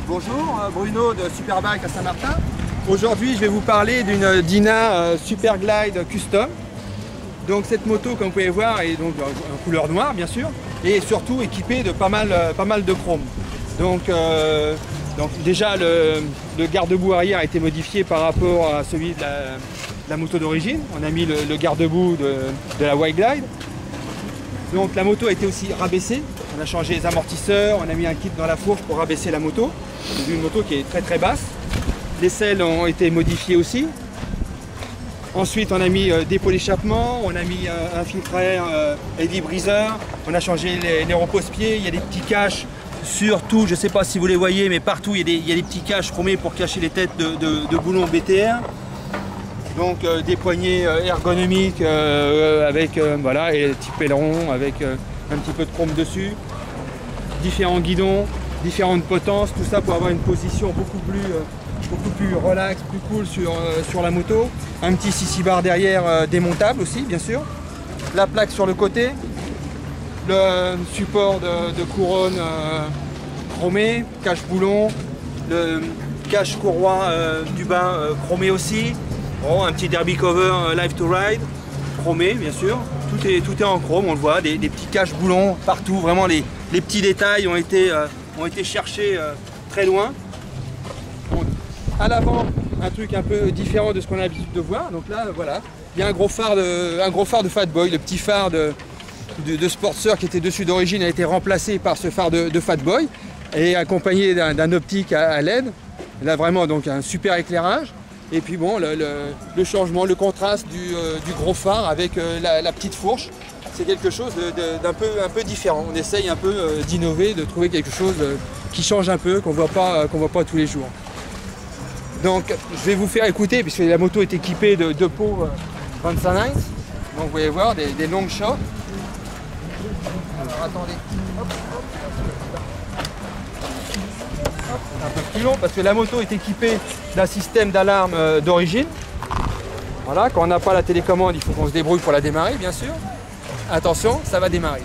Bonjour, Bruno de Superbike à Saint-Martin. Aujourd'hui, je vais vous parler d'une Dyna Superglide Custom. Donc cette moto, comme vous pouvez voir, est donc en couleur noire, bien sûr, et surtout équipée de pas mal de chrome. Donc déjà, le garde-boue arrière a été modifié par rapport à celui de la moto d'origine. On a mis le garde-boue de la White Glide. Donc la moto a été aussi rabaissée. On a changé les amortisseurs, on a mis un kit dans la fourche pour rabaisser la moto. C'est une moto qui est très basse. Les selles ont été modifiées aussi. Ensuite, on a mis des pots d'échappement, on a mis un filtre à air heavy breezer, on a changé les repose-pieds, il y a des petits caches sur tout, je ne sais pas si vous les voyez, mais partout il y a des petits caches chromés pour cacher les têtes de boulons BTR. Donc des poignées ergonomiques avec voilà, et des petits pèlerons avec un petit peu de chrome dessus, différents guidons, différentes potences, tout ça pour avoir une position beaucoup plus relax, plus cool sur la moto. Un petit CC bar derrière démontable aussi, bien sûr. La plaque sur le côté, le support de couronne chromé, cache-boulon, le cache-courroie du bas chromé aussi. Bon, un petit derby cover Live to Ride, chromé bien sûr. Tout est en chrome, on le voit, des petits cache-boulons partout. Vraiment les petits détails ont été cherchés très loin. À l'avant, un truc un peu différent de ce qu'on a l'habitude de voir. Donc là, voilà, il y a un gros phare de Fatboy. Le petit phare de Sportster qui était dessus d'origine a été remplacé par ce phare de Fatboy et accompagné d'un optique à LED. Là, vraiment, donc un super éclairage. Et puis bon, le changement, le contraste du gros phare avec la petite fourche, c'est quelque chose d'un peu différent. On essaye un peu d'innover, de trouver quelque chose qui change un peu, qu'on voit pas tous les jours. Donc je vais vous faire écouter, puisque la moto est équipée de deux pots 25 9. Donc vous pouvez voir des longs shots. Alors attendez. Hop. C'est un peu plus long parce que la moto est équipée d'un système d'alarme d'origine. Voilà, quand on n'a pas la télécommande, il faut qu'on se débrouille pour la démarrer, bien sûr. Attention, ça va démarrer.